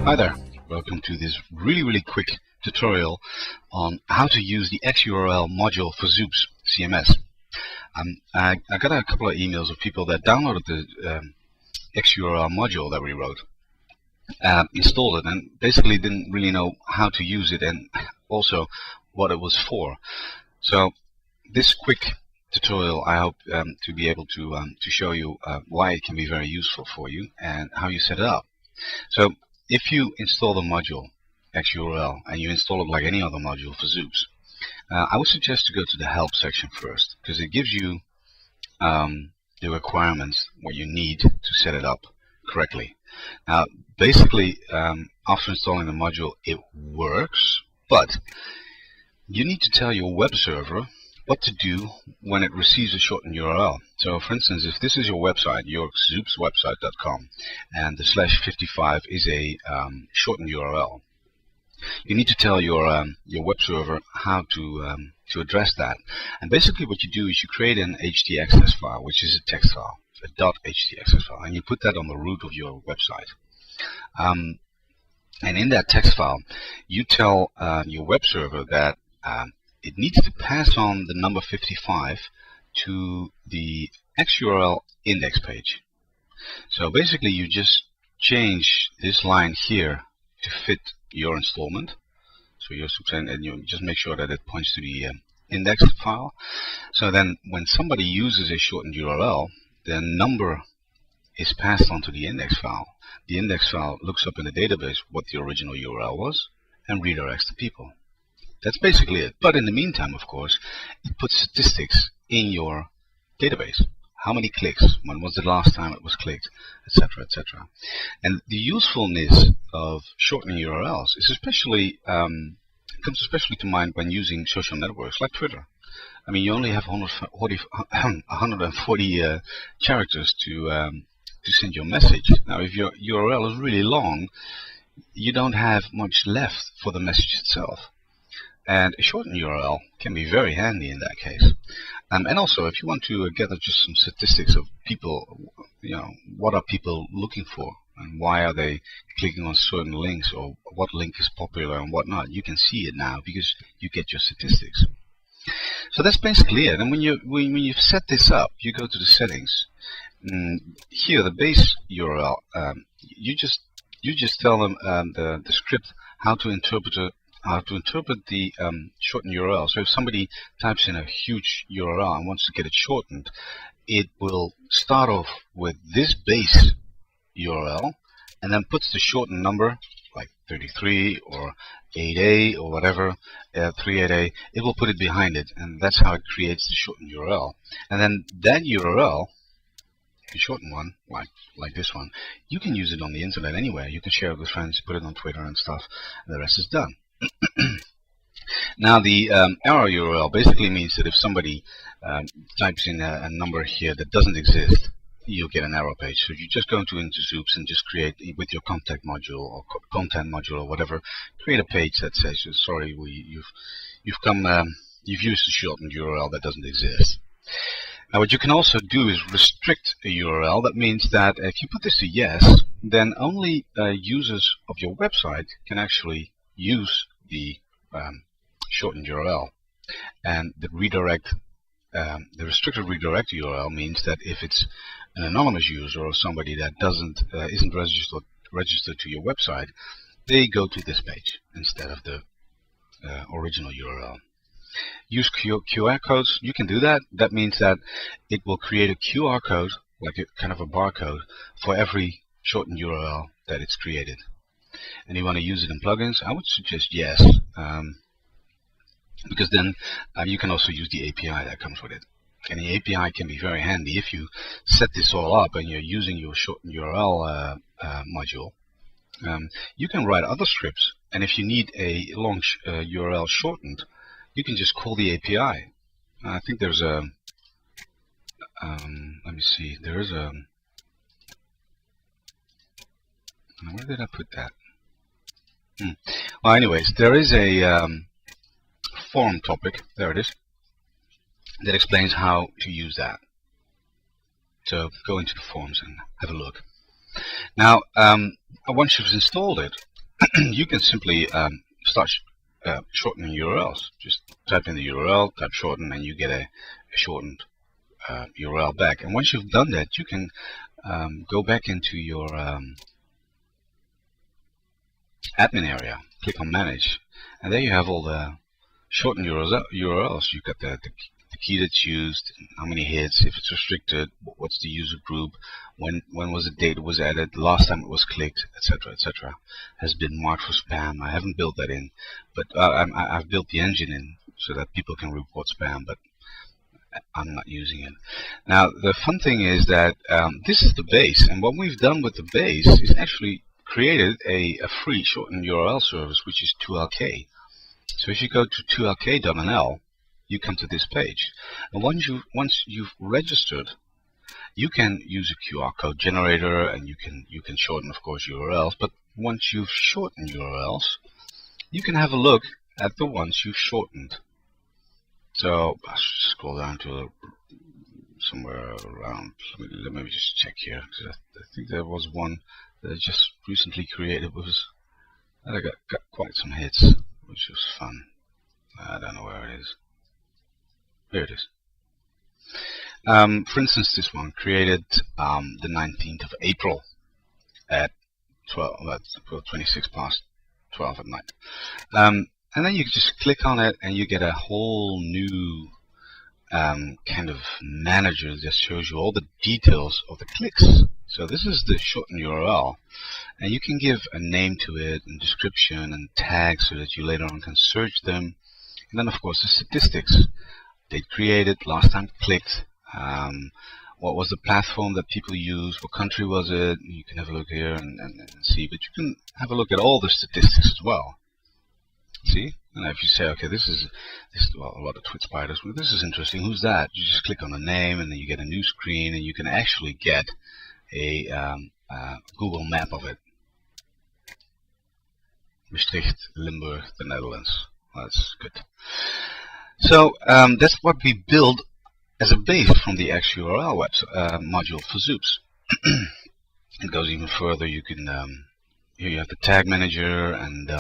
Hi there, welcome to this really quick tutorial on how to use the XURL module for XOOPS CMS. I got a couple of emails of people that downloaded the XURL module that we wrote, installed it, and basically didn't really know how to use it and also what it was for. So this quick tutorial, I hope to be able to show you why it can be very useful for you and how you set it up. So if you install the module XURL and you install it like any other module for XOOPS, I would suggest to go to the help section first, because it gives you the requirements, what you need to set it up correctly. Now basically after installing the module it works, but you need to tell your web server what to do when it receives a shortened URL. So for instance, if this is your website, your XOOPSwebsite.com, and the /55 is a shortened URL, you need to tell your web server how to address that. And basically what you do is you create an htaccess file, which is a text file, a .htaccess file, and you put that on the root of your website. And in that text file you tell your web server that it needs to pass on the number 55 to the XURL index page. So basically you just change this line here to fit your installment. So you're and you just make sure that it points to the index file. So then when somebody uses a shortened URL, the number is passed on to the index file. The index file looks up in the database what the original URL was and redirects the people. That's basically it. But in the meantime, of course, it puts statistics in your database. How many clicks? When was the last time it was clicked? Etc. etc. And the usefulness of shortening URLs is especially comes especially to mind when using social networks like Twitter. I mean, you only have 140 characters to send your message. Now, if your URL is really long, you don't have much left for the message itself. And a shortened URL can be very handy in that case. And also, if you want to gather just some statistics of people, you know, what are people looking for and why are they clicking on certain links, or what link is popular and whatnot, you can see it now because you get your statistics. So that's basically it. And when you've set this up, you go to the settings. Here, the base URL, you just tell them the script how to interpret the shortened URL. So if somebody types in a huge URL and wants to get it shortened, it will start off with this base URL and then puts the shortened number like 33 or 8A or whatever, 38A. It will put it behind it, and that's how it creates the shortened URL. And then that URL, the shortened one, like this one, you can use it on the internet anywhere. You can share it with friends, put it on Twitter and stuff, and the rest is done. Now the arrow URL basically means that if somebody types in a number here that doesn't exist, you'll get an error page. So you just go into XOOPS and just create, with your contact module or content module or whatever, create a page that says, sorry, you've used a shortened URL that doesn't exist. Now what you can also do is restrict a URL. That means that if you put this to yes, then only users of your website can actually use the shortened URL. And the restricted redirect URL means that if it's an anonymous user or somebody that isn't registered to your website, they go to this page instead of the original URL. Use QR codes. You can do that. That means that it will create a QR code, like a kind of a barcode, for every shortened URL that it's created. And you want to use it in plugins? I would suggest yes, because then you can also use the API that comes with it. And the API can be very handy if you set this all up and you're using your shortened URL module. You can write other scripts, and if you need a long URL shortened, you can just call the API. I think there's a let me see, there is a, where did I put that? Well, anyways, there is a forum topic, there it is, that explains how to use that. So go into the forums and have a look. Now, once you've installed it, you can simply start shortening URLs. Just type in the URL, type shorten, and you get a shortened URL back. And once you've done that, you can go back into your admin area, click on manage, and there you have all the shortened URLs. You've got the key that's used, how many hits, if it's restricted, what's the user group, when was the date it was added, the last time it was clicked, etc., etc. Has been marked for spam. I haven't built that in, but I've built the engine in so that people can report spam, but I'm not using it. Now the fun thing is that this is the base, and what we've done with the base is actually created a free shortened URL service, which is 2LK. So if you go to QRCode.nl, you come to this page, and once you've registered, you can use a QR code generator, and you can shorten, of course, URLs. But once you've shortened URLs, you can have a look at the ones you've shortened. So I'll scroll down to somewhere around. Let me just check here. I think there was one that I just recently created. I got quite some hits, which was fun. I don't know where it is. Here it is. For instance, this one created the 19th of April at 26 past 12 at night. And then you just click on it, and you get a whole new kind of manager that shows you all the details of the clicks. So this is the shortened URL, and you can give a name to it, and description, and tags, so that you later on can search them. And then, of course, the statistics. Date created, last time clicked, what was the platform that people used, what country was it. You can have a look here and see, but you can have a look at all the statistics as well. See? And if you say, okay, this is well, a lot of twit spiders, well, this is interesting, who's that? You just click on the name, and then you get a new screen, and you can actually get a Google map of it. Maastricht, Limburg, the Netherlands. That's good. So that's what we build as a base from the XURL module for XOOPS. It goes even further. You can here you have the tag manager and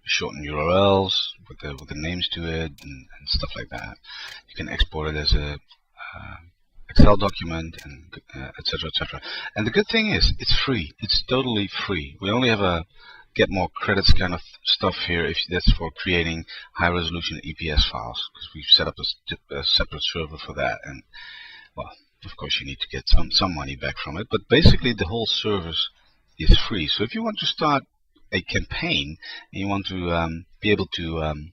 shorten URLs with the names to it and stuff like that. You can export it as a Excel document, and etc., etc. And the good thing is, it's free. It's totally free. We only have a get more credits kind of stuff here, if that's for creating high resolution EPS files, because we've set up a separate server for that. And well, of course, you need to get some money back from it, but basically the whole service is free. So if you want to start a campaign and you want to be able to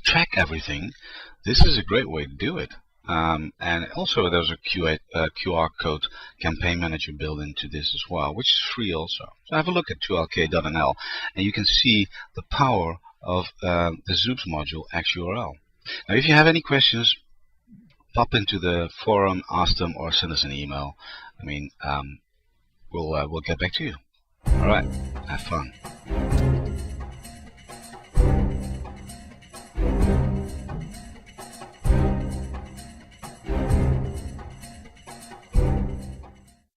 track everything, this is a great way to do it. And also there's a QR code campaign manager built into this as well, which is free also. So have a look at 2LK.nl, and you can see the power of the XOOPS module XURL. Now if you have any questions, pop into the forum, ask them, or send us an email. I mean, we'll get back to you. Alright, have fun.